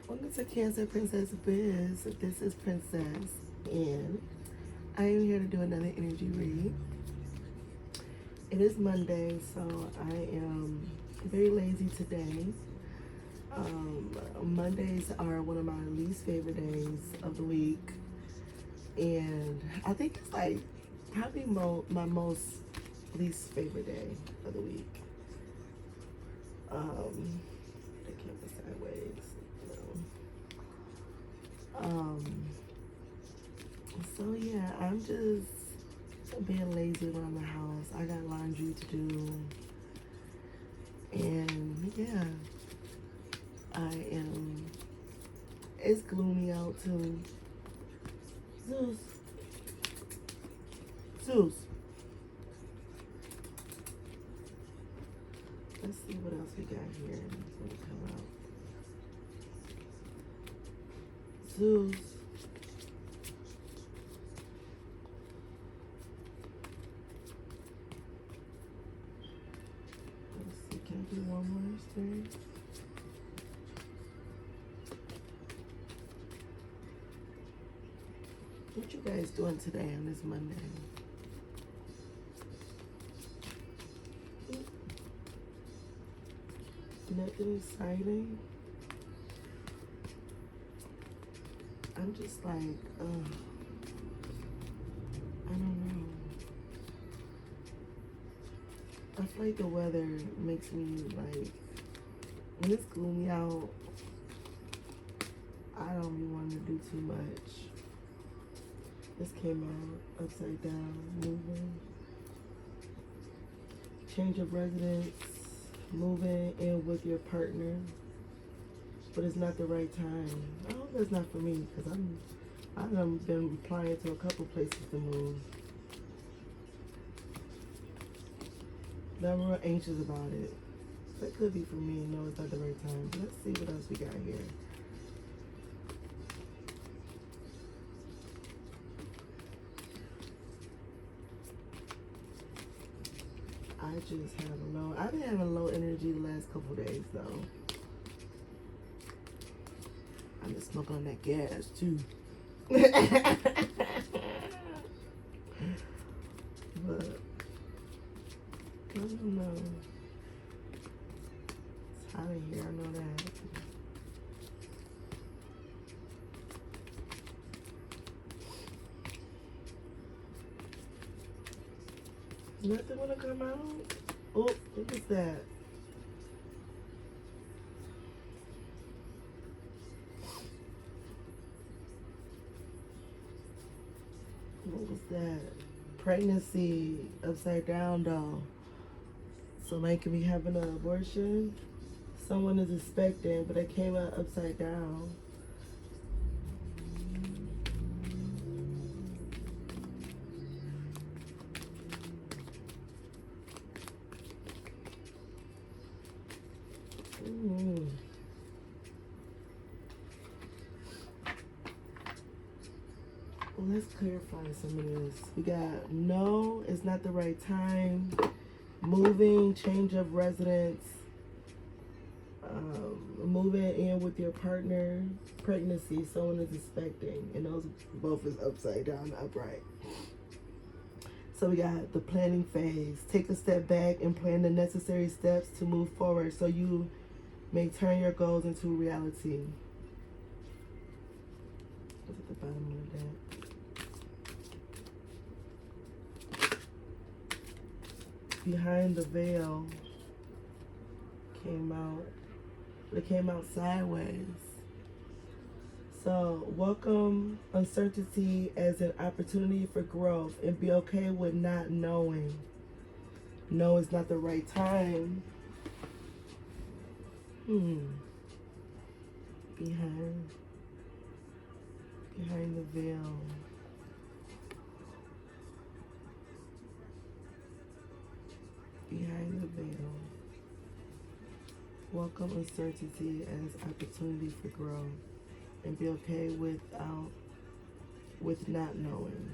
Welcome to Cancer Princess Biz. This is Princess, and I am here to do another energy read. It is Monday, so I am very lazy today. Mondays are one of my least favorite days of the week, and I think it's like probably my most least favorite day of the week. The camera sideways. So yeah, I'm just being lazy around the house. I got laundry to do, and yeah, I am. It's gloomy out too. Zeus, Zeus. Let's see what else we got here. It's gonna come out. Zeus. Let's see, can I do one more thing? What you guys doing today on this Monday? Nothing exciting. I'm just like, I don't know. I feel like the weather makes me like, when it's gloomy out, I don't be wanting to do too much. This came out upside down, moving. Change of residence, moving in with your partner, but it's not the right time. I hope that's not for me, because I've been applying to a couple places to move. But I'm real anxious about it. That could be for me. No, it's not the right time. But let's see what else we got here. I just have a low. I've been having low energy the last couple days though. I've been smoking on that gas too. But I don't know. It's hot in here, I know that. Nothing wanna come out? Oh, look at that. What was that? Pregnancy upside down doll. Somebody could be having an abortion. Someone is expecting, but it came out upside down. Well, let's clarify some of this. We got no, it's not the right time. Moving, change of residence, moving in with your partner, pregnancy, someone is expecting, and those both is upside down, upright. So we got the planning phase. Take a step back and plan the necessary steps to move forward so you may turn your goals into reality. What's at the bottom of that? Behind the veil came out. It came out sideways. So welcome uncertainty as an opportunity for growth and be okay with not knowing. No, it's not the right time. Behind the veil. Behind the veil. Welcome uncertainty as opportunity for growth and be okay with not knowing.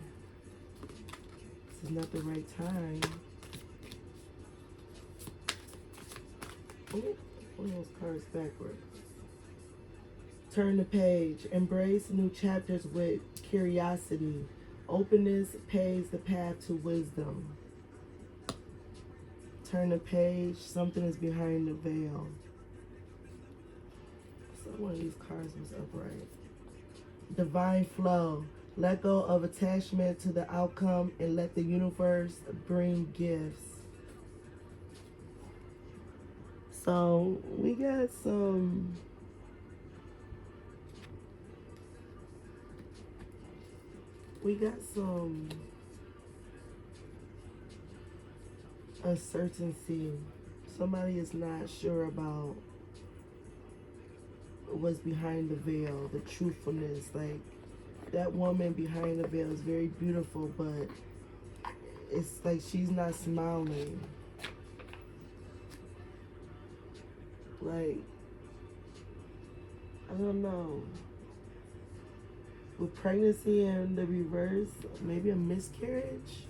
This is not the right time. Ooh, one of those cards backwards. Turn the page. Embrace new chapters with curiosity. Openness paves the path to wisdom. Turn the page. Something is behind the veil. So one of these cards was upright. Divine flow. Let go of attachment to the outcome and let the universe bring gifts. So we got some uncertainty. Somebody is not sure about what's behind the veil, the truthfulness. Like, that woman behind the veil is very beautiful, but it's like she's not smiling. Like, I don't know. With pregnancy and the reverse, maybe a miscarriage.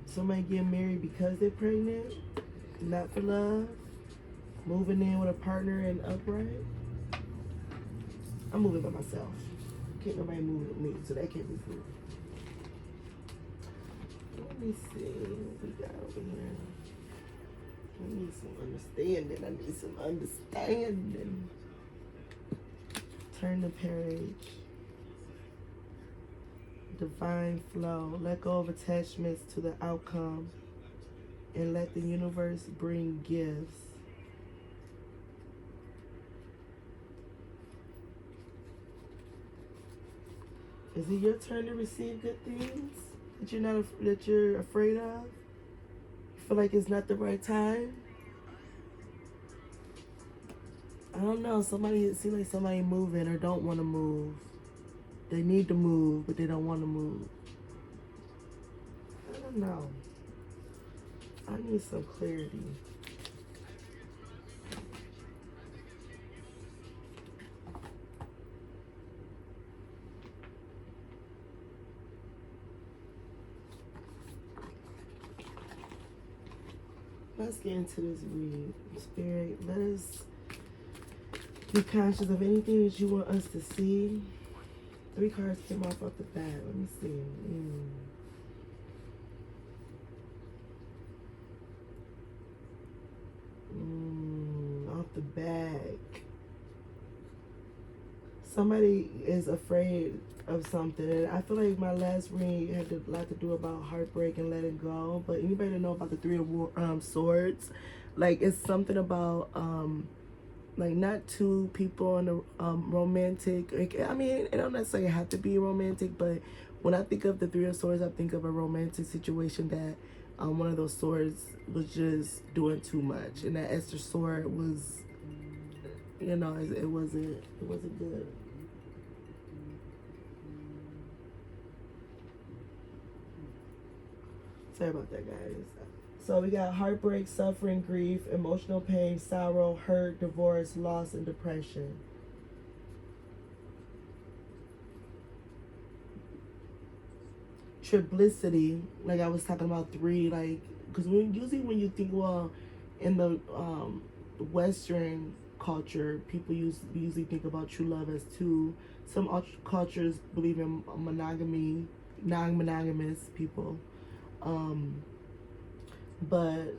Somebody get married because they're pregnant, not for love. Moving in with a partner and upright. I'm moving by myself. Can't nobody move with me, so that can't be true. Let me see what we got over here. I need some understanding. Turn the page. Divine flow. Let go of attachments to the outcome and let the universe bring gifts. Is it your turn to receive good things that you're afraid of? You feel like it's not the right time? I don't know. It seems like somebody moving or don't want to move. They need to move, but they don't want to move. I don't know. I need some clarity. Let's get into this read. Spirit, let us be conscious of anything that you want us to see. 3 cards came off the bat. Let me see. Off the back. Somebody is afraid of something. And I feel like my last read had a lot to do about heartbreak and letting go. But anybody that know about the 3 of Swords, like, it's something about like, not 2 people in a romantic. I mean, it don't necessarily have to be romantic, but when I think of the 3 of Swords, I think of a romantic situation that one of those swords was just doing too much, and that extra sword was, you know, it wasn't good. Sorry about that, guys. So we got heartbreak, suffering, grief, emotional pain, sorrow, hurt, divorce, loss, and depression. Triplicity, like I was talking about 3, like, because usually when you think, well, in the Western culture, people usually think about true love as 2. Some cultures believe in monogamy, non-monogamous people. But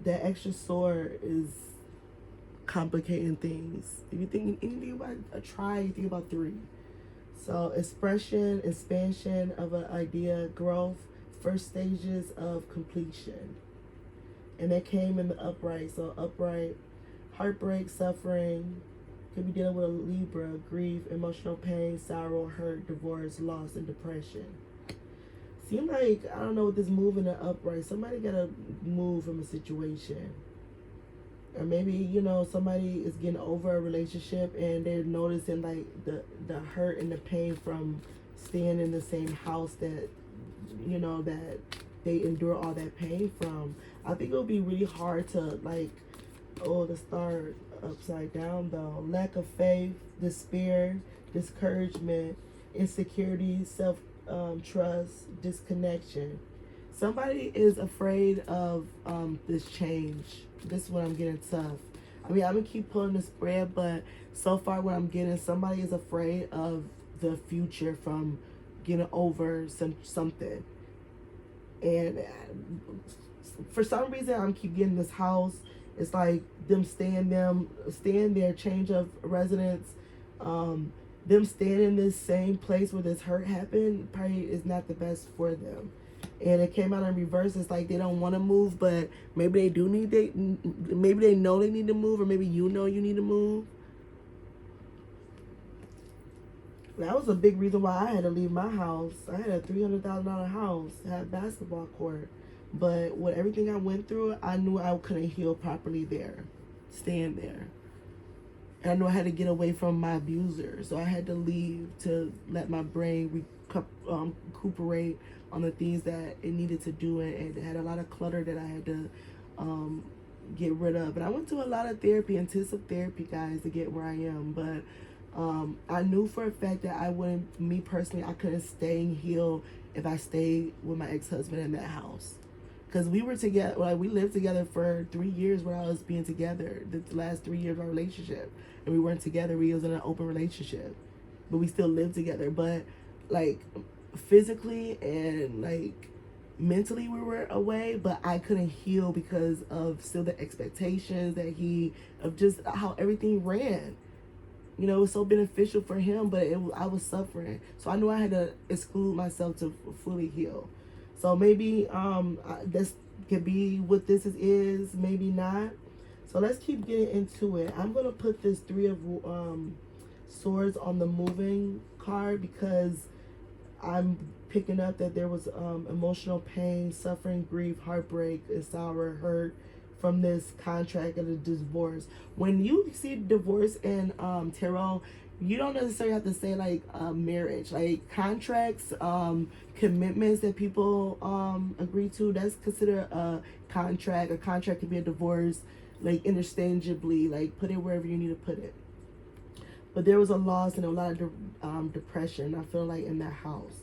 that extra sword is complicating things. If you think anything about a try, you think about 3. So expression, expansion of an idea, growth, first stages of completion. And that came in the upright. So upright, heartbreak, suffering, could be dealing with a Libra, grief, emotional pain, sorrow, hurt, divorce, loss, and depression. Seem like, I don't know, with this move in the upright, somebody gotta move from a situation. Or maybe, you know, somebody is getting over a relationship and they're noticing, like, the hurt and the pain from staying in the same house that, you know, that they endure all that pain from. I think it'll be really hard to, like, the star upside down, though. Lack of faith, despair, discouragement, insecurity, trust, disconnection. Somebody is afraid of this change. This is what I'm getting tough. I mean, I'm gonna keep pulling the spread, but so far what I'm getting, somebody is afraid of the future from getting over something. And for some reason, I'm keep getting this house. It's like staying there, change of residence, them staying in this same place where this hurt happened probably is not the best for them. And it came out in reverse. It's like they don't want to move, but maybe they do need maybe they know they need to move, or maybe you know you need to move. That was a big reason why I had to leave my house. I had a $300,000 house, had a basketball court, but with everything I went through, I knew I couldn't heal properly there, staying there. And I knew I had to get away from my abuser, so I had to leave to let my brain recuperate on the things that it needed to do, and it had a lot of clutter that I had to get rid of. And I went to a lot of therapy, intensive therapy, guys, to get where I am. But I knew for a fact that I wouldn't, me personally, I couldn't stay and heal if I stayed with my ex-husband in that house. Because we were together, like we lived together for 3 years when I was being together, the last 3 years of our relationship. And we weren't together, we was in an open relationship. But we still lived together. But like physically and like mentally we were away, but I couldn't heal because of still the expectations that of just how everything ran. You know, it was so beneficial for him, but I was suffering. So I knew I had to exclude myself to fully heal. So maybe this could be what this is, maybe not. So let's keep getting into it. I'm going to put this Three of Swords on the moving card because I'm picking up that there was emotional pain, suffering, grief, heartbreak, and sour hurt from this contract of a divorce. When you see divorce in tarot, you don't necessarily have to say like marriage, like contracts, commitments that people agree to. That's considered a contract. A contract could be a divorce, like interchangeably, like put it wherever you need to put it. But there was a loss and a lot of depression, I feel like, in that house.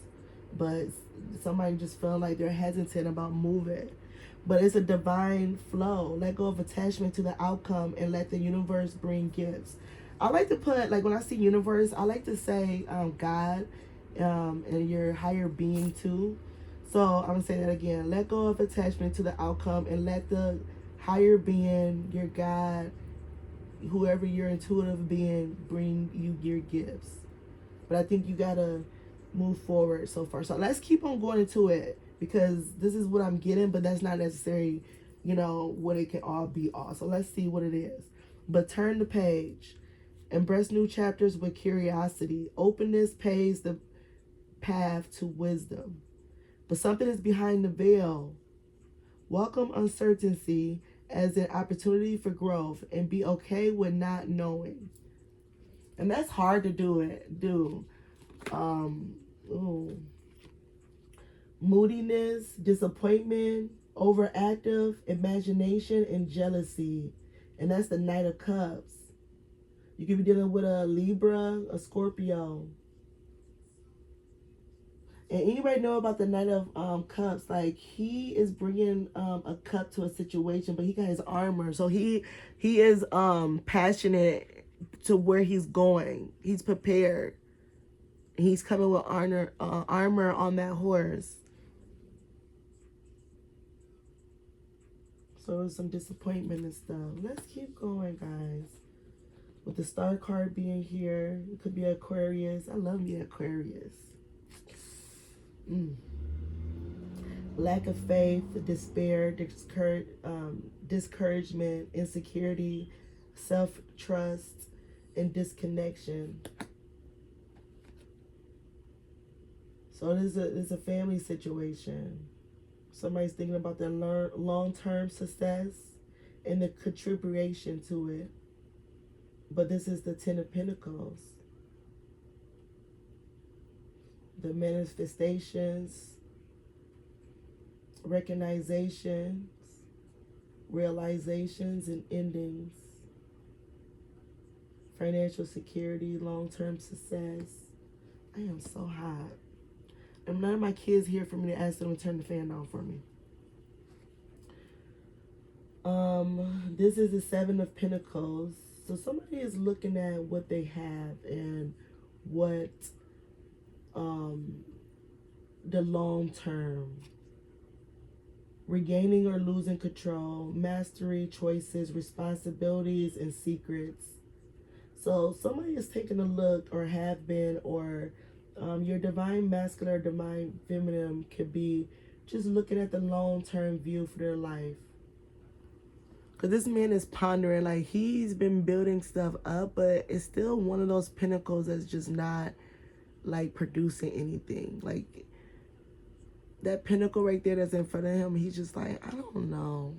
But somebody just felt like they're hesitant about moving. But it's a divine flow. Let go of attachment to the outcome and let the universe bring gifts. I like to put, like when I see universe, I like to say God and your higher being too. So I'm going to say that again. Let go of attachment to the outcome and let the higher being, your God, whoever your intuitive being, bring you your gifts. But I think you got to move forward so far. So let's keep on going into it because this is what I'm getting, but that's not necessarily, you know, what it can all be all. So let's see what it is. But turn the page. Embrace new chapters with curiosity. Openness paves the path to wisdom. But something is behind the veil. Welcome uncertainty as an opportunity for growth and be okay with not knowing. And that's hard to do. Moodiness, disappointment, overactive, imagination, and jealousy. And that's the Knight of Cups. You could be dealing with a Libra, a Scorpio. And anybody know about the Knight of Cups? Like, he is bringing a cup to a situation, but he got his armor. So he is passionate to where he's going. He's prepared. He's coming with armor on that horse. So there's some disappointment and stuff. Let's keep going, guys. With the Star card being here, it could be Aquarius. I love me Aquarius. Lack of faith, despair, discouragement, insecurity, self-trust, and disconnection. So it is a family situation. Somebody's thinking about their long-term success and the contribution to it. But this is the Ten of Pentacles. The manifestations, recognizations, realizations, and endings. Financial security, long-term success. I am so hot. And none of my kids here for me to ask them to turn the fan on for me. This is the Seven of Pentacles. So somebody is looking at what they have and what the long term, regaining or losing control, mastery, choices, responsibilities, and secrets. So somebody is taking a look, or have been, or your divine masculine or divine feminine could be just looking at the long-term view for their life. Because this man is pondering, like he's been building stuff up, but it's still one of those pinnacles that's just not like producing anything. Like that pinnacle right there that's in front of him, he's just like, I don't know.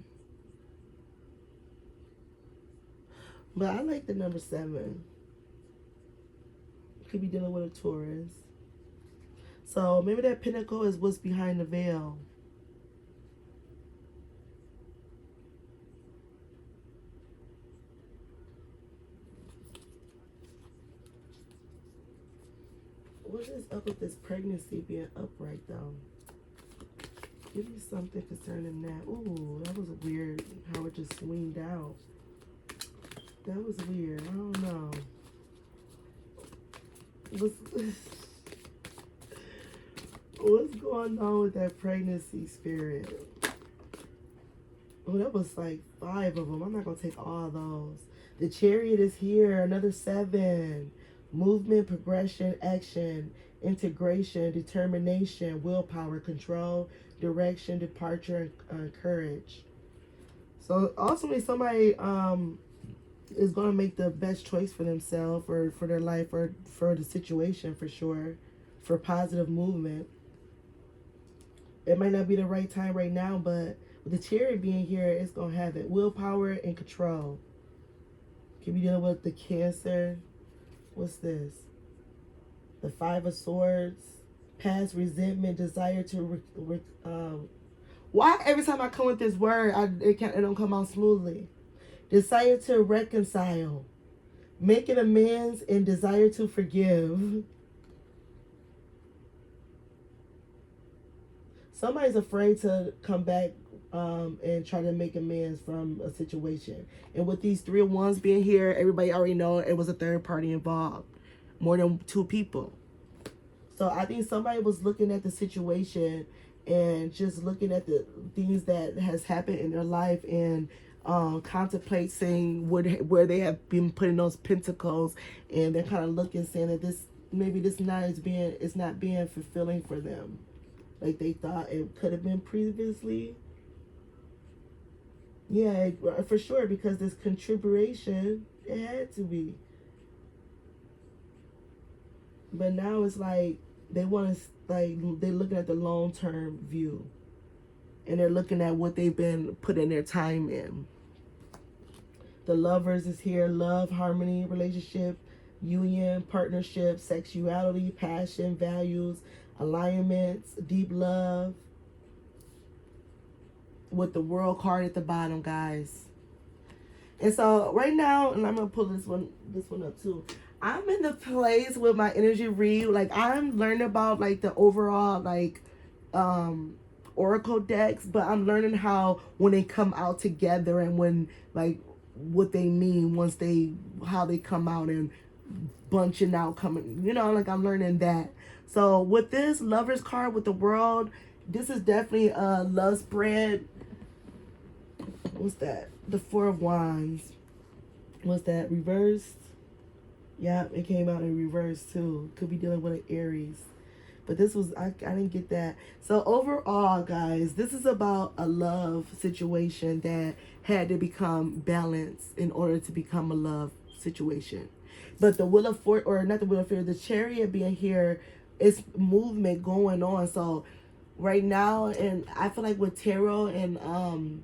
But I like the number 7. Could be dealing with a Taurus. So maybe that pinnacle is what's behind the veil. What is up with this pregnancy being upright though? Give me something concerning that. Ooh, that was weird how it just swinged out. That was weird. I don't know. What's going on with that pregnancy spirit? Oh, that was like 5 of them. I'm not going to take all those. The Chariot is here. Another 7. Movement, progression, action, integration, determination, willpower, control, direction, departure, and courage. So ultimately somebody is going to make the best choice for themselves or for their life or for the situation, for sure, for positive movement. It might not be the right time right now, but with the Chariot being here, it's going to have it. Willpower and control. Could be dealing with the Cancer. What's this? The 5 of Swords. Past resentment, desire to why every time I come with this word, it don't come out smoothly. Desire to reconcile, making amends, and desire to forgive. Somebody's afraid to come back and try to make amends from a situation. And with these 3 of Wands being here, everybody already know it was a third party involved. More than 2 people. So I think somebody was looking at the situation and just looking at the things that has happened in their life and contemplate saying where they have been putting those pentacles, and they're kind of looking, saying that this it's not being fulfilling for them like they thought it could have been previously. Yeah, for sure, because this contribution, it had to be. But now it's like they want to, like, they're looking at the long-term view. And they're looking at what they've been putting their time in. The Lovers is here. Love, harmony, relationship, union, partnership, sexuality, passion, values, alignments, deep love. With the World card at the bottom, guys. And so right now, and I'm going to pull this one up too. I'm in the place with my energy read. Like, I'm learning about, like, the overall, like, oracle decks, but I'm learning how when they come out together and when, like, what they mean once how they come out and bunching out, coming, like, I'm learning that. So with this Lovers card with the World, this is definitely a love spread. What's that? The 4 of Wands. What's that? Reversed? Yeah, it came out in reverse too. Could be dealing with an Aries. But this was, I didn't get that. So overall, guys, this is about a love situation that had to become balanced in order to become a love situation. But the Wheel of Fortune, or not the Wheel of Fortune, the Chariot being here, it's movement going on. So right now, and I feel like with tarot and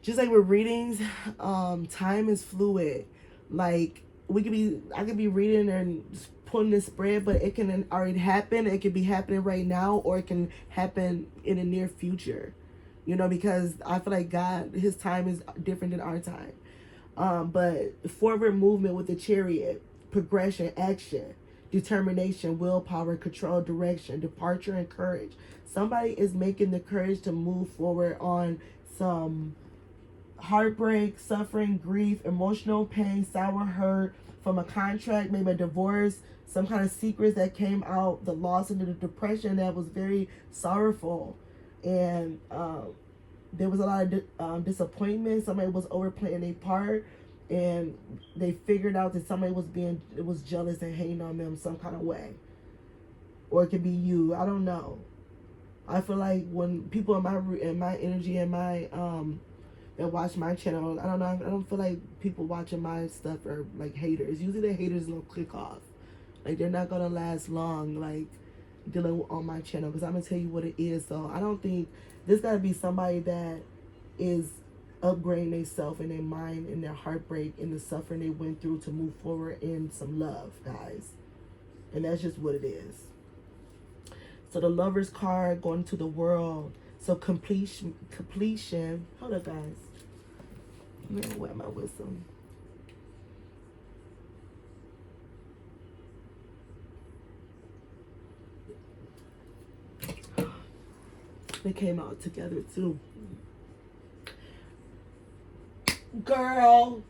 just like with readings, time is fluid. Like, I could be reading and pulling this spread, but it can already happen. It could be happening right now, or it can happen in the near future. Because I feel like God, his time is different than our time. But forward movement with the Chariot, progression, action, determination, willpower, control, direction, departure, and courage. Somebody is making the courage to move forward on some heartbreak, suffering, grief, emotional pain, sour hurt from a contract, maybe a divorce, some kind of secrets that came out, the loss and the depression that was very sorrowful. And there was a lot of disappointment. Somebody was overplaying their part, and they figured out that somebody was jealous and hating on them some kind of way. Or it could be you. I don't know. I feel like when people in my energy and my that watch my channel, I don't know. I don't feel like people watching my stuff are like haters. Usually the haters gonna click off. Like they're not gonna last long. Like dealing on my channel, because I'm gonna tell you what it is. So I don't think this gotta be somebody that is upgrading themselves and their mind and their heartbreak and the suffering they went through to move forward in some love, guys. And that's just what it is. So the Lover's card going to the world. So completion. Hold up, guys. I'm gonna wear my wisdom. They came out together too. Girl.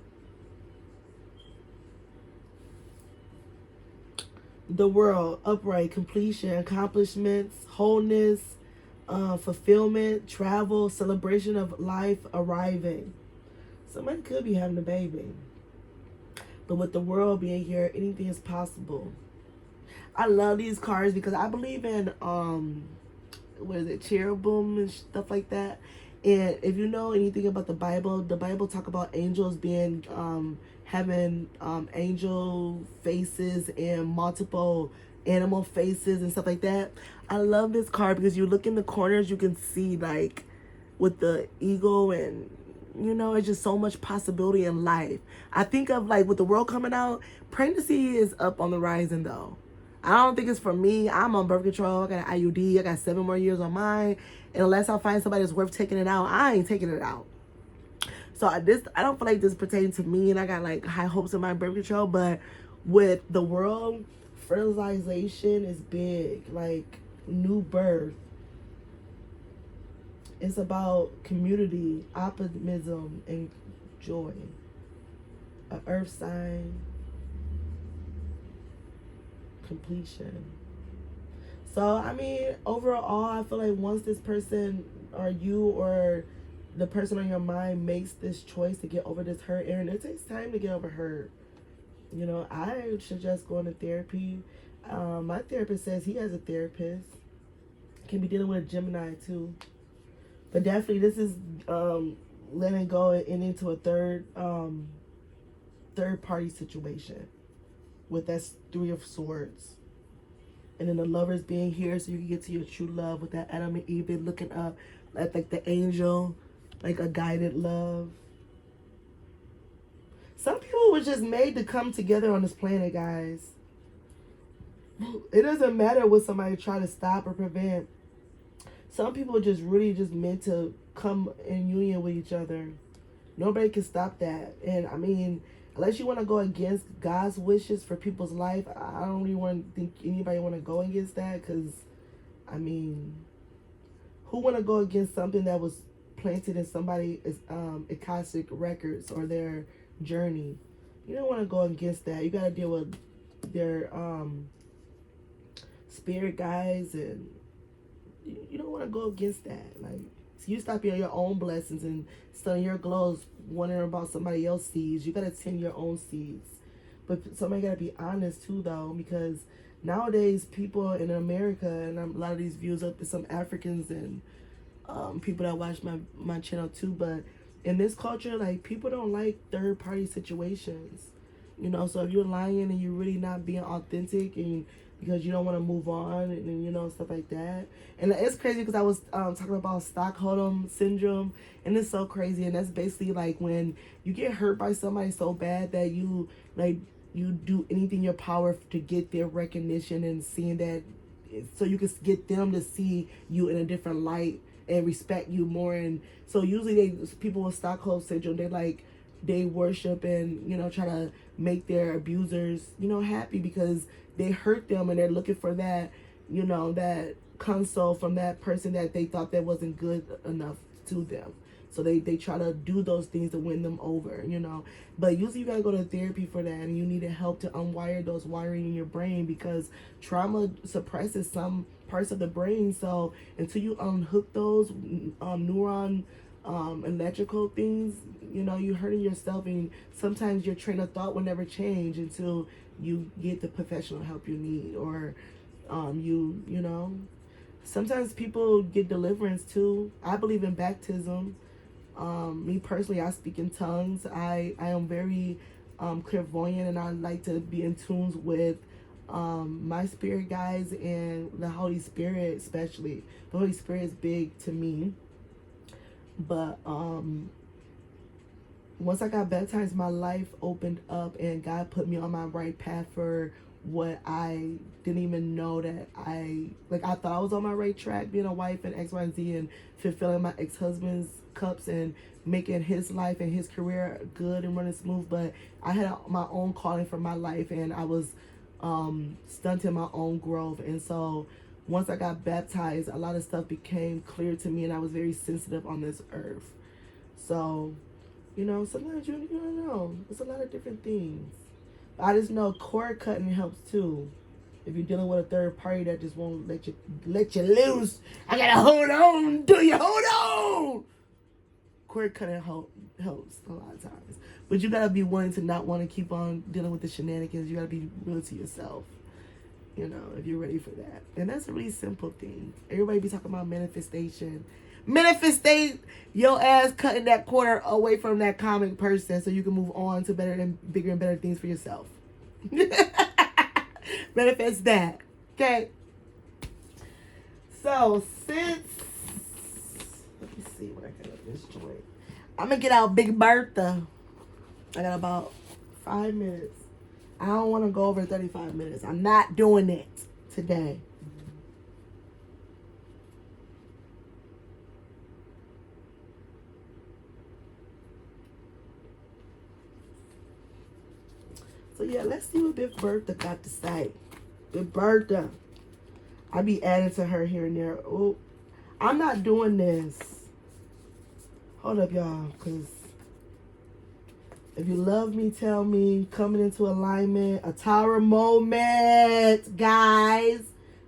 The world, upright, completion, accomplishments, wholeness, fulfillment, travel, celebration of life, arriving. Somebody could be having a baby. But with the world being here, anything is possible. I love these cards because I believe in what is it, cherubim and stuff like that. And if you know anything about the Bible talk about angels being having angel faces and multiple animal faces and stuff like that. I love this card because you look in the corners, you can see like with the eagle, and you know, it's just so much possibility in life. I think of like with the world coming out, pregnancy is up on the rising though. I don't think it's for me. I'm on birth control. I got an IUD. I got 7 more years on mine. And unless I find somebody that's worth taking it out, I ain't taking it out. So I don't feel like this pertains to me, and I got like high hopes in my birth control. But with the world, fertilization is big. Like new birth. It's about community, optimism, and joy. An earth sign. Completion. So I mean, overall, I feel like once this person or you or the person on your mind makes this choice to get over this hurt, and it takes time to get over hurt. You know, I suggest going to therapy. My therapist says he has a therapist. Can be dealing with a Gemini too. But definitely this is letting go and into a third party situation with that 3 of Swords. And then the Lovers being here so you can get to your true love with that Adam and Eve looking up at like the angel, like a guided love. Some people were just made to come together on this planet, guys. It doesn't matter what somebody try to stop or prevent. Some people are just really just meant to come in union with each other. Nobody can stop that. And I mean, unless you want to go against God's wishes for people's life, I don't really want to think anybody want to go against that. Because, I mean, who want to go against something that was planted in somebody's Akashic records or their journey? You don't want to go against that. You got to deal with their spirit guides, and you don't want to go against that. Like, so you stop your own blessings and studying your glows, wondering about somebody else's seeds. You got to tend your own seeds. But somebody got to be honest too, though, because nowadays people in America, and a lot of these views up to some Africans and people that watch my channel too, but in this culture, like, people don't like third party situations. You know, so if you're lying and you're really not being authentic, and because you don't want to move on, and you know, stuff like that. And it's crazy because I was talking about Stockholm syndrome, and it's so crazy. And that's basically like when you get hurt by somebody so bad that you do anything in your power to get their recognition and seeing that, so you can get them to see you in a different light and respect you more. And so usually people with Stockholm syndrome, they worship and, you know, try to make their abusers, you know, happy because they hurt them, and they're looking for that, you know, that console from that person that they thought that wasn't good enough to them. So they try to do those things to win them over, you know. But usually you gotta go to therapy for that, and you need help to unwire those wiring in your brain, because trauma suppresses some parts of the brain. So until you unhook those neuron electrical things, you know, you're hurting yourself, and sometimes your train of thought will never change until you get the professional help you need, or you know. Sometimes people get deliverance too. I believe in baptism. Me personally, I speak in tongues. I am very clairvoyant, and I like to be in tune with my spirit guides and the Holy Spirit, especially. The Holy Spirit is big to me. But once I got baptized, my life opened up, and God put me on my right path for what I didn't even know that I thought I was on my right track, being a wife and X, Y, and Z, and fulfilling my ex-husband's cups and making his life and his career good and running smooth. But I had my own calling for my life, and I was stunting my own growth. And so once I got baptized, a lot of stuff became clear to me, and I was very sensitive on this earth. So, you know, sometimes you don't know. It's a lot of different things. I just know cord cutting helps too. If you're dealing with a third party that just won't let you loose, I gotta hold on. Do you hold on? Cord cutting helps a lot of times, but you gotta be willing to not want to keep on dealing with the shenanigans. You gotta be real to yourself. You know, if you're ready for that, and that's a really simple thing. Everybody be talking about manifestation. Manifestate your ass cutting that corner away from that common person so you can move on to better and bigger and better things for yourself. Manifest that. Okay. So since, let me see what I got up this joint. I'm gonna get out Big Bertha. I got about 5 minutes. I don't want to go over 35 minutes. I'm not doing it today. So yeah, let's see what Big Bertha got to say. Big Bertha. I be adding to her here and there. Oh, I'm not doing this. Hold up, y'all, because if you love me, tell me. Coming into alignment. A tower moment, guys.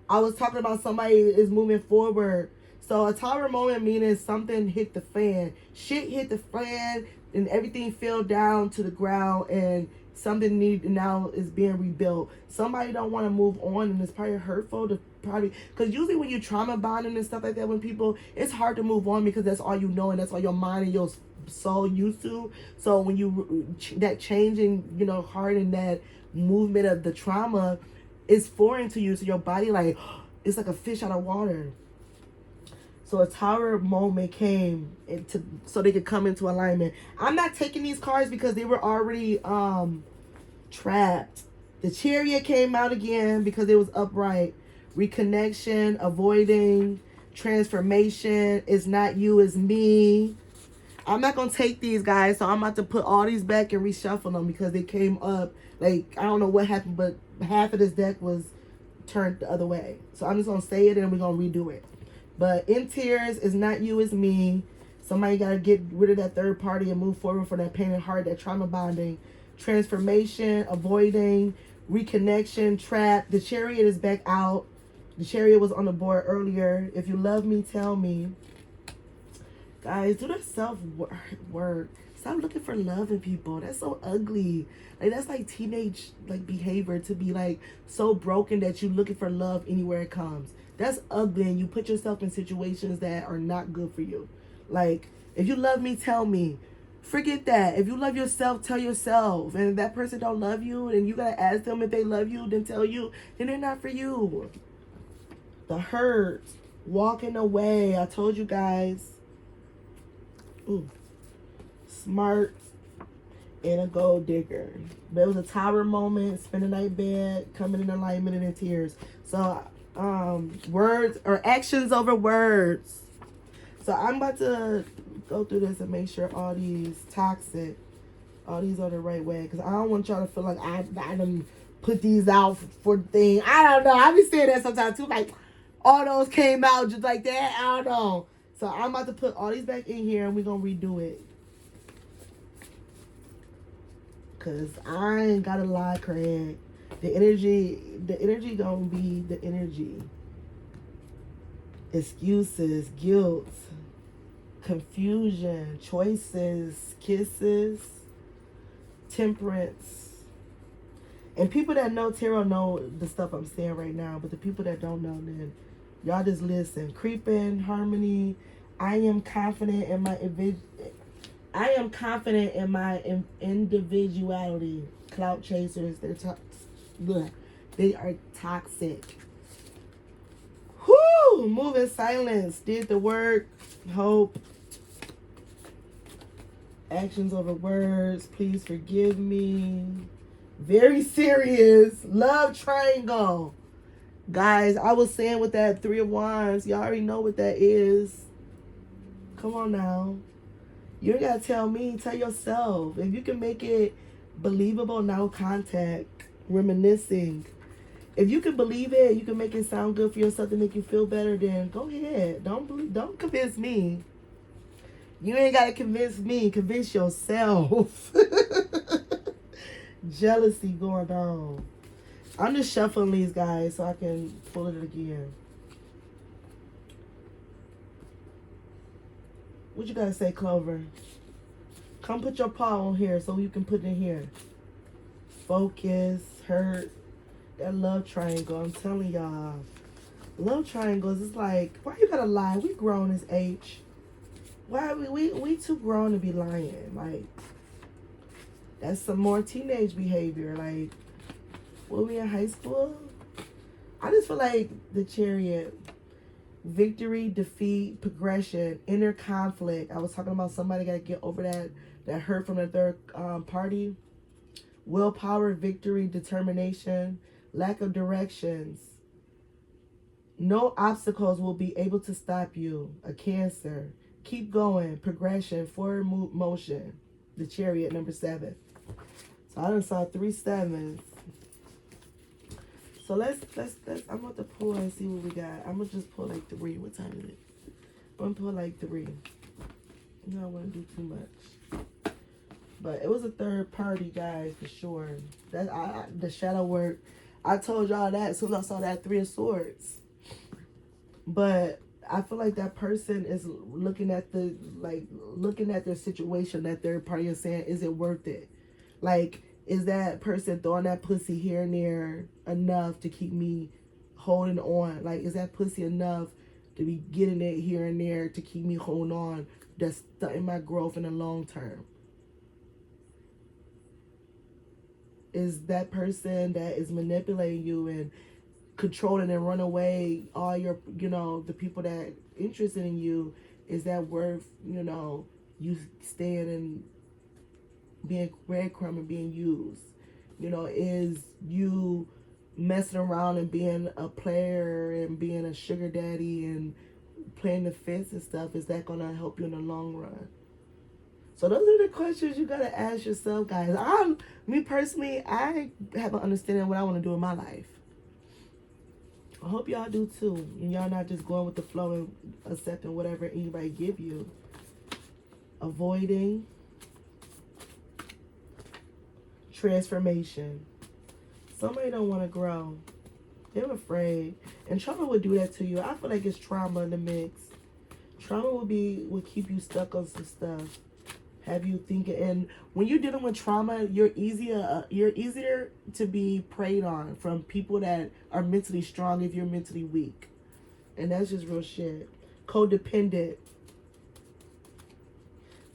I was talking about somebody is moving forward. So a tower moment meaning something hit the fan. Shit hit the fan, and everything fell down to the ground, and something now is being rebuilt. Somebody don't want to move on, and it's probably hurtful to because usually when you trauma bonding and stuff like that, when people, it's hard to move on because that's all you know, and that's all your mind and your soul used to. So when you that changing, you know, heart and that movement of the trauma is foreign to you, so your body like it's like a fish out of water. So a tower moment came so they could come into alignment. I'm not taking these cards because they were already trapped. The Chariot came out again because it was upright. Reconnection, avoiding, transformation. It's not you, it's me. I'm not going to take these, guys, so I'm about to put all these back and reshuffle them because they came up. Like, I don't know what happened, but half of this deck was turned the other way. So I'm just going to say it and we're going to redo it. But in tears, it's not you, it's me. Somebody got to get rid of that third party and move forward for that pain and heart, that trauma bonding. Transformation, avoiding, reconnection, trap. The Chariot is back out. The Chariot was on the board earlier. If you love me, tell me. Guys, do that self-work. Stop looking for love in people. That's so ugly. Like, that's like teenage behavior, to be like so broken that you're looking for love anywhere it comes. That's ugly, and you put yourself in situations that are not good for you. Like, if you love me, tell me. Forget that. If you love yourself, tell yourself. And if that person don't love you and you gotta ask them if they love you, then tell you, then they're not for you. The hurt. Walking away. I told you guys. Ooh. Smart and a gold digger. But it was a tower moment. Spend the night bed. Coming in alignment and in tears. So, words or actions over words. So I'm about to go through this and make sure all these toxic, all these are the right way, because I don't want y'all to feel like I done put these out for things. I don't know. I be saying that sometimes too, like all those came out just like that. I don't know. So I'm about to put all these back in here and we're going to redo it. Because I ain't got to lie, Craig. The energy going to be the energy. Excuses, guilt, confusion, choices, kisses, temperance. And people that know tarot know the stuff I'm saying right now, but the people that don't know, then y'all just listen. Creeping, harmony. I am confident in my individuality. Clout chasers, they are toxic. Whoo! Move in silence. Did the work. Hope. Actions over words. Please forgive me. Very serious. Love triangle. Guys, I was saying with that 3 of Wands, y'all already know what that is. Come on now. You ain't gotta tell me. Tell yourself. If you can make it believable, no contact, reminiscing. If you can believe it, you can make it sound good for yourself to make you feel better, then go ahead. Don't convince me. You ain't gotta convince me. Convince yourself. Jealousy going on. I'm just shuffling these, guys, so I can pull it again. What you gotta say, Clover? Come put your paw on here so you can put it in here. Focus, hurt, that love triangle. I'm telling y'all. Love triangles is like, why you gotta lie? We grown as H. Why we too grown to be lying? Like, that's some more teenage behavior. Like, when we in high school, I just feel like the Chariot. Victory, defeat, progression, inner conflict. I was talking about somebody got to get over that hurt from the third party. Willpower, victory, determination, lack of directions. No obstacles will be able to stop you. A Cancer. Keep going. Progression, forward motion. The Chariot, number 7. So I done saw 3 7s. So let's I'm about to pull and see what we got. I'm gonna just pull like 3. What time is it? I'm gonna pull like 3. You know, I wouldn't do too much. But it was a third party, guys, for sure. That the shadow work. I told y'all that as soon as I saw that 3 of Swords. But I feel like that person is looking at their situation. That third party is saying, is it worth it? Like, is that person throwing that pussy here and there enough to keep me holding on? Like, is that pussy enough to be getting it here and there to keep me holding on? That's stunting my growth in the long term. Is that person that is manipulating you and controlling and run away all your, the people that interested in you, is that worth, you staying and being breadcrumb and being used? Is you messing around and being a player and being a sugar daddy and playing the fence and stuff, is that gonna help you in the long run? So those are the questions you gotta ask yourself, guys. Me personally, I have an understanding of what I want to do in my life. I hope y'all do too, and y'all not just going with the flow and accepting whatever anybody give you. Avoiding. Transformation. Somebody don't want to grow. They're afraid. And trauma would do that to you. I feel like it's trauma in the mix. Trauma will keep you stuck on some stuff. Have you thinking, and when you're dealing with trauma, you're easier to be preyed on from people that are mentally strong if you're mentally weak. And that's just real shit. Codependent.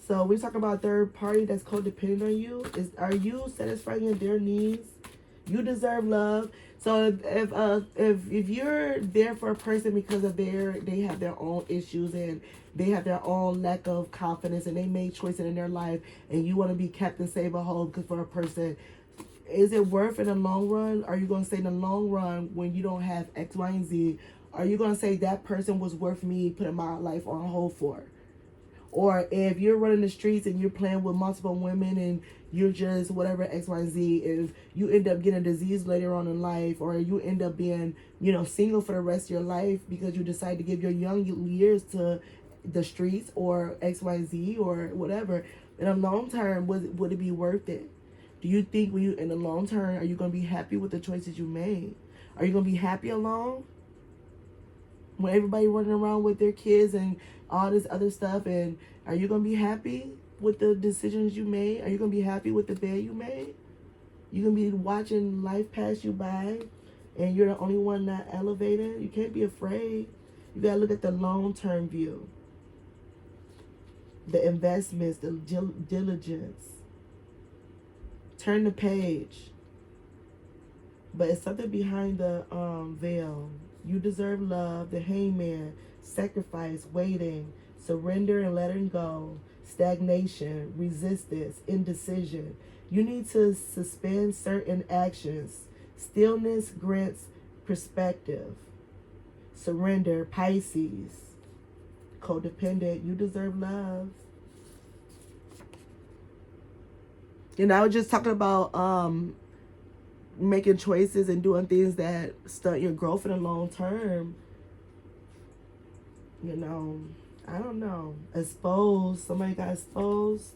So we talk about third party that's codependent on you. Are you satisfying their needs? You deserve love. So if you're there for a person because of they have their own issues and they have their own lack of confidence and they made choices in their life, and you want to be Captain Save a Hole for a person, is it worth in the long run? Are you going to say in the long run, when you don't have X, Y, and Z, are you going to say that person was worth me putting my life on hold for? Or if you're running the streets and you're playing with multiple women and you're just whatever X, Y, Z, if you end up getting a disease later on in life, or you end up being, single for the rest of your life because you decide to give your young years to the streets or XYZ or whatever. In the long term, would it be worth it? Do you think when you in the long term, are you gonna be happy with the choices you made? Are you gonna be happy alone? When everybody running around with their kids and all this other stuff, and are you gonna be happy with the decisions you made? Are you gonna be happy with the bed you made? You gonna be watching life pass you by, and you're the only one not elevating? You can't be afraid. You gotta look at the long-term view, the investments, the diligence. Turn the page. But it's something behind the veil. You deserve love, the hangman, sacrifice, waiting, surrender and letting go, stagnation, resistance, indecision. You need to suspend certain actions. Stillness grants perspective. Surrender, Pisces. Codependent, you deserve love. I was just talking about making choices and doing things that stunt your growth in the long term. I don't know. Exposed. Somebody got exposed.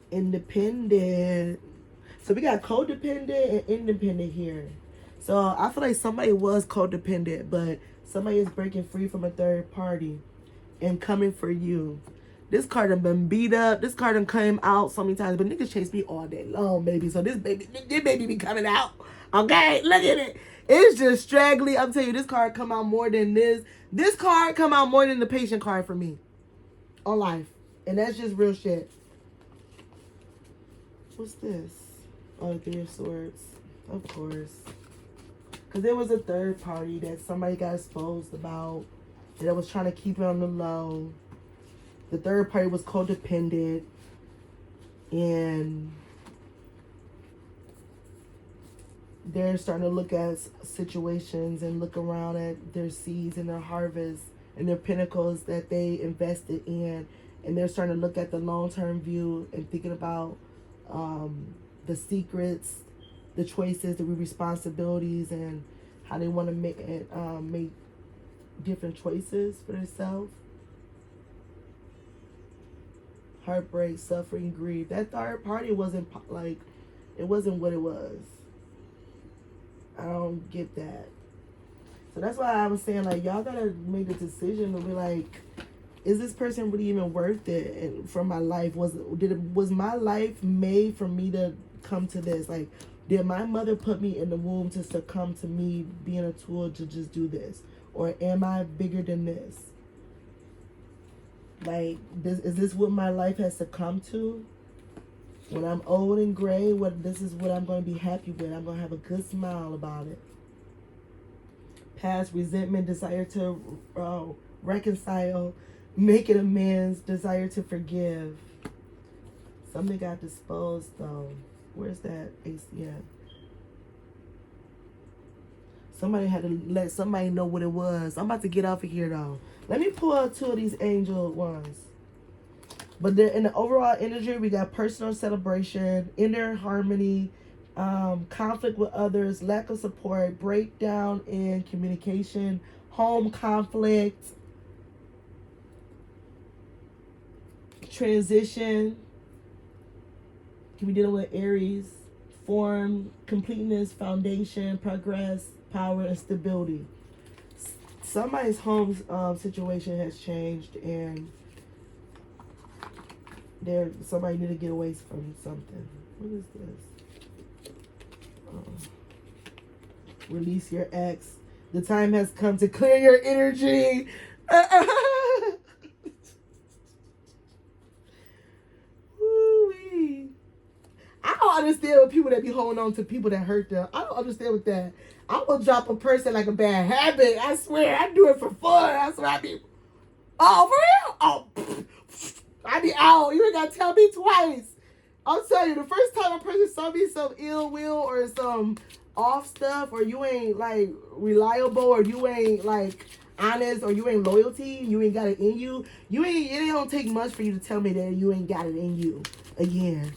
Independent. So we got codependent and independent here. So I feel like somebody was codependent, but somebody is breaking free from a third party and coming for you. This card done been beat up. This card done came out so many times, but niggas chase me all day long, baby. So this baby be coming out. Okay, look at it. It's just straggly. I'm telling you, this card come out more than this. This card come out more than the patient card for me on life. And that's just real shit. What's this? Oh, the Three of Swords. Of course. Because there was a third party that somebody got exposed about, that was trying to keep it on the low. The third party was codependent, and they're starting to look at situations and look around at their seeds and their harvest and their pinnacles that they invested in, and they're starting to look at the long-term view and thinking about the secrets, the choices, the responsibilities, and how they want to make different choices for themselves. Heartbreak, suffering, grief. That third party wasn't like, it wasn't what it was. I don't get that. So that's why I was saying, like, y'all gotta make a decision to be like, is this person really even worth it? And for my life, was my life made for me to come to this? Like, did my mother put me in the womb to succumb to me being a tool to just do this? Or am I bigger than this? Like, is this what my life has succumbed to? When I'm old and gray, this is what I'm going to be happy with. I'm going to have a good smile about it. Past resentment, desire to reconcile, making amends, desire to forgive. Something got disposed, though. Where's that ACF? Somebody had to let somebody know what it was. I'm about to get off of here, though. Let me pull out two of these angel ones. But in the overall energy, we got personal celebration, inner harmony, conflict with others, lack of support, breakdown in communication, home conflict, transition. Can be dealing with Aries, form, completeness, foundation, progress, power, and stability. Somebody's home situation has changed, and somebody need to get away from something. What is this? Release your ex. The time has come to clear your energy. Woo-wee. I don't understand with people that be holding on to people that hurt them. I don't understand with that. I will drop a person like a bad habit. I swear, I do it for fun. I swear, I be, oh, for real? Oh, I be out. You ain't got to tell me twice. I'll tell you, the first time a person saw me some ill will or some off stuff, or you ain't, like, reliable, or you ain't, like, honest, or you ain't loyalty, you ain't got it in you, it don't take much for you to tell me that you ain't got it in you again.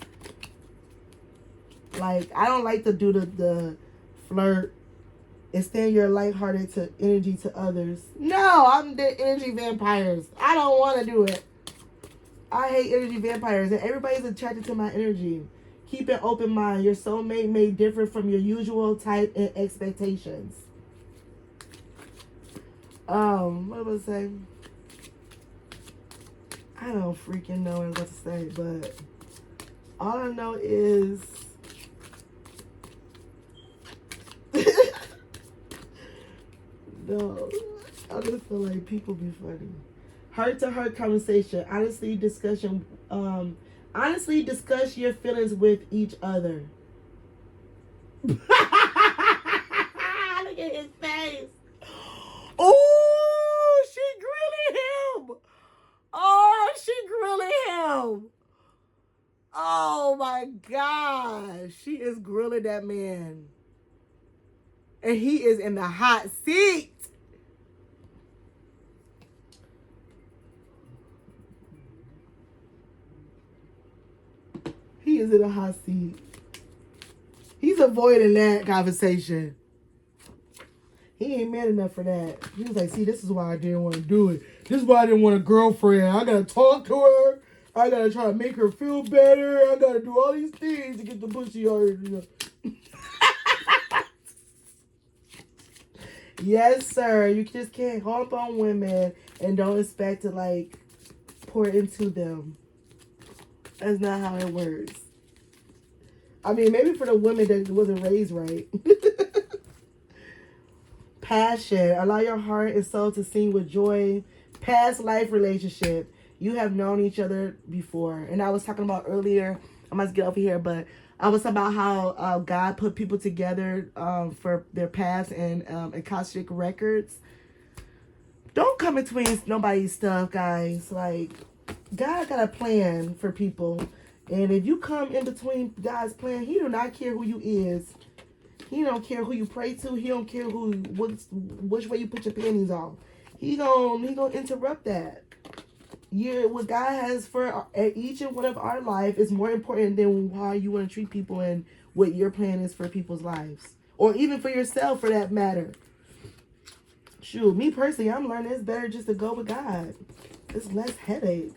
Like, I don't like to do the flirt, Extend your lighthearted to energy to others. No, I'm the energy vampires. I don't want to do it. I hate energy vampires, and everybody's attracted to my energy. Keep an open mind. Your soulmate may differ from your usual type and expectations. What was I say? I don't freaking know what I was about to say, but all I know is no, I just feel like people be funny. Heart to heart conversation. Honestly discuss your feelings with each other. Look at his face. Oh, she grilling him. Oh, she grilling him. Oh my gosh. She is grilling that man. And he is in the hot seat. He is in a hot seat. He's avoiding that conversation. He ain't man enough for that. He was like, see, this is why I didn't want to do it. This is why I didn't want a girlfriend. I got to talk to her. I got to try to make her feel better. I got to do all these things to get the pussy hard. You know? Yes, sir. You just can't hump on women and don't expect to, like, pour into them. That's not how it works. I mean, maybe for the women that wasn't raised right. Passion. Allow your heart and soul to sing with joy. Past life relationship. You have known each other before. And I was talking about earlier, I must get over here, but I was talking about how God put people together for their past and Akashic records. Don't come between nobody's stuff, guys. Like, God got a plan for people. And if you come in between God's plan, he do not care who you is. He don't care who you pray to. He don't care which way you put your panties on. He gonna interrupt that. What God has for each and one of our life is more important than how you want to treat people and what your plan is for people's lives. Or even for yourself, for that matter. Shoot, me personally, I'm learning it's better just to go with God. It's less headache.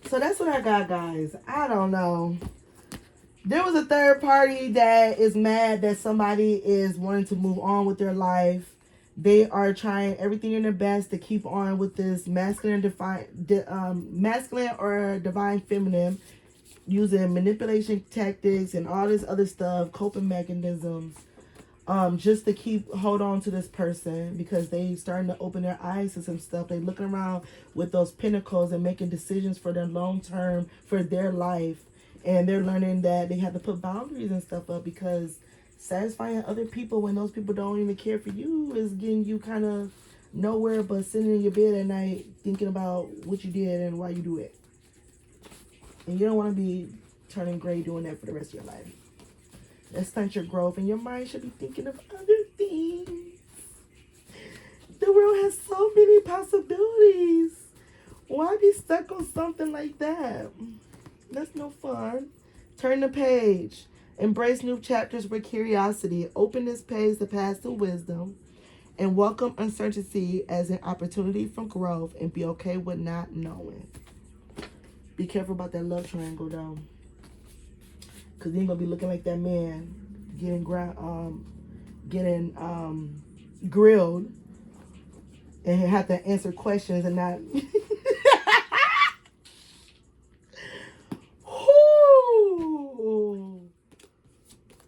So that's what I got, guys. I don't know. There was a third party that is mad that somebody is wanting to move on with their life. They are trying everything in their best to keep on with this masculine or divine feminine, using manipulation tactics and all this other stuff, coping mechanisms, just to hold on to this person because they starting to open their eyes to some stuff. They looking around with those pinnacles and making decisions for their long term, for their life. And they're learning that they have to put boundaries and stuff up because satisfying other people when those people don't even care for you is getting you kind of nowhere but sitting in your bed at night thinking about what you did and why you do it. And you don't want to be turning gray doing that for the rest of your life. That stunts your growth, and your mind should be thinking of other things. The world has so many possibilities. Why be stuck on something like that? That's no fun. Turn the page. Embrace new chapters with curiosity. Open this page to pass to wisdom. And welcome uncertainty as an opportunity for growth, and be okay with not knowing. Be careful about that love triangle, though. Because you ain't going to be looking like that man getting grilled and have to answer questions and not...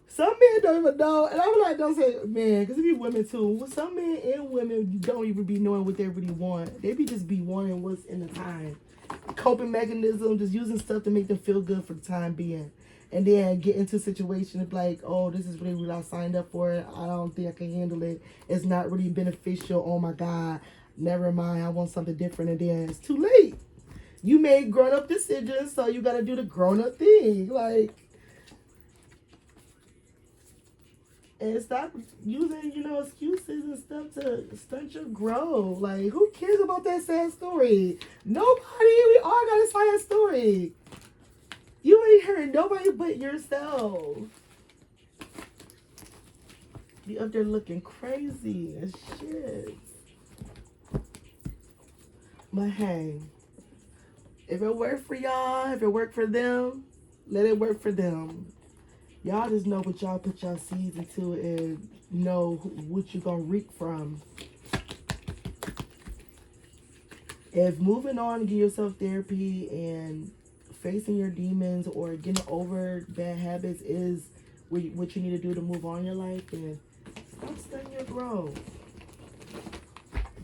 Some men don't even know, and I'm like, don't say man, because it be women too. Well, some men and women don't even be knowing what they really want. They be just be wanting what's in the time. Coping mechanism, just using stuff to make them feel good for the time being. And then get into situations like, oh, this is really what I signed up for. I don't think I can handle it. It's not really beneficial. Oh my God, never mind. I want something different. And then it's too late. You made grown-up decisions, so you got to do the grown-up thing. Like, and stop using, excuses and stuff to stunt your growth. Like, who cares about that sad story? Nobody. We all got a sad story. You ain't hurt nobody but yourself. Be up there looking crazy as shit. But hey, if it worked for y'all, if it worked for them, let it work for them. Y'all just know what y'all put y'all seeds into and know what you gonna reap from. If moving on, give yourself therapy and facing your demons or getting over bad habits is what you need to do to move on in your life, then stop studying your growth.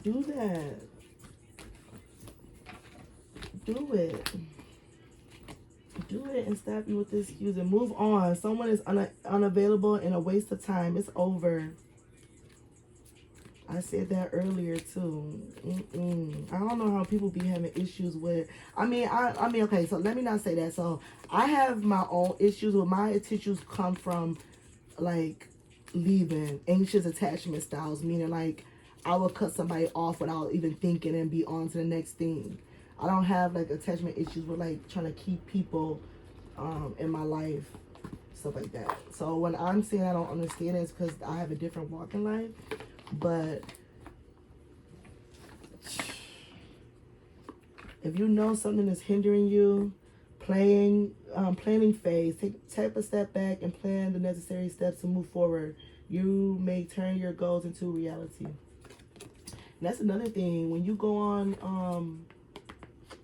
Do that. Do it. Do it and stop you with this excuse and move on. Someone is unavailable and a waste of time. It's over. I said that earlier too. I don't know how people be having issues with. I mean, okay. So let me not say that. So I have my own issues. With my issues come from like leaving, anxious attachment styles, meaning like I will cut somebody off without even thinking and be on to the next thing. I don't have like attachment issues with like trying to keep people in my life, stuff like that. So when I'm saying I don't understand it, it's because I have a different walk in life. But if you know something is hindering you, planning phase, take a step back and plan the necessary steps to move forward. You may turn your goals into reality. And that's another thing. When you go on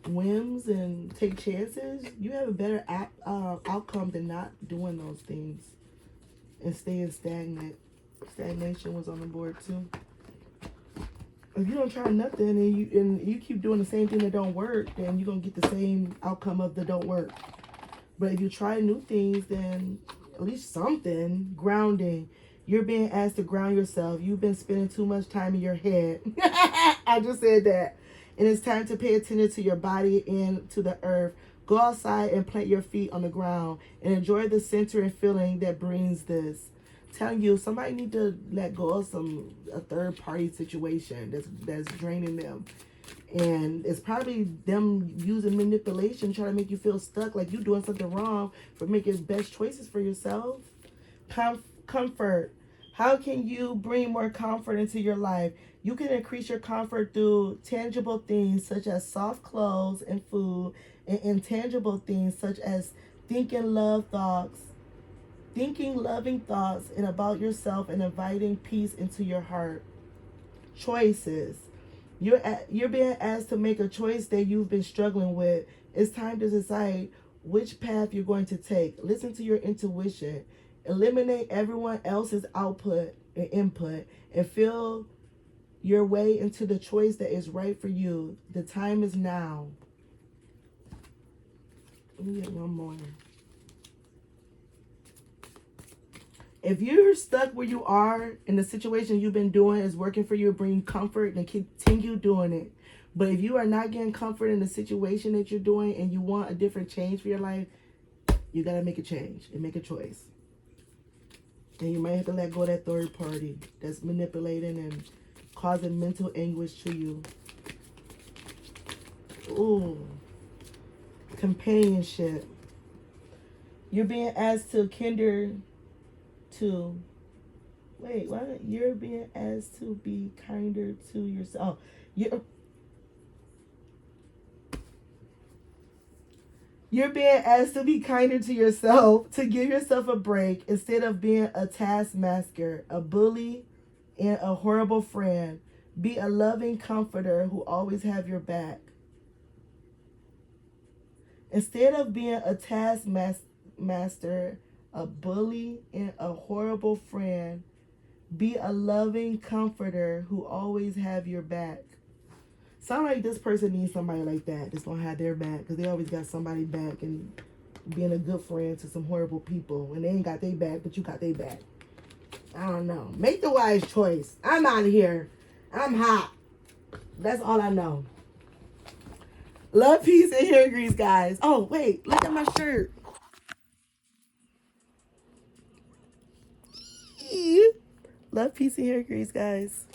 whims and take chances, you have a better outcome than not doing those things and staying stagnant. Stagnation was on the board too. If you don't try nothing and you keep doing the same thing that don't work, then you're gonna get the same outcome of the don't work. But if you try new things, then at least something. Grounding. You're being asked to ground yourself. You've been spending too much time in your head. I just said that. And it's time to pay attention to your body and to the earth. Go outside and plant your feet on the ground and enjoy the center and feeling that brings this. Telling you, somebody need to let go of a third party situation that's draining them, and it's probably them using manipulation, trying to make you feel stuck, like you doing something wrong for making best choices for yourself. Comfort. How can you bring more comfort into your life? You can increase your comfort through tangible things such as soft clothes and food, and intangible things such as thinking loving thoughts and about yourself and inviting peace into your heart. Choices. You're being asked to make a choice that you've been struggling with. It's time to decide which path you're going to take. Listen to your intuition. Eliminate everyone else's output and input and feel your way into the choice that is right for you. The time is now. Let me get one more. If you're stuck where you are and the situation you've been doing is working for you, bring comfort, then continue doing it. But if you are not getting comfort in the situation that you're doing and you want a different change for your life, you got to make a change and make a choice. And you might have to let go of that third party that's manipulating and causing mental anguish to you. Ooh. Companionship. You're being asked to You're being asked to be kinder to yourself. You're being asked to be kinder to yourself, to give yourself a break instead of being a taskmaster, a bully, and a horrible friend. Be a loving comforter who always have your back. Instead of being a taskmaster, a bully, and a horrible friend, be a loving comforter who always have your back. Sound like this person needs somebody like that that's gonna have their back, because they always got somebody back and being a good friend to some horrible people, and they ain't got their back, but you got their back. I don't know. Make the wise choice. I'm out of here. I'm hot. That's all I know. Love, peace, and hair grease, guys. Oh, wait. Look at my shirt. Love, peace, and hair grease, guys.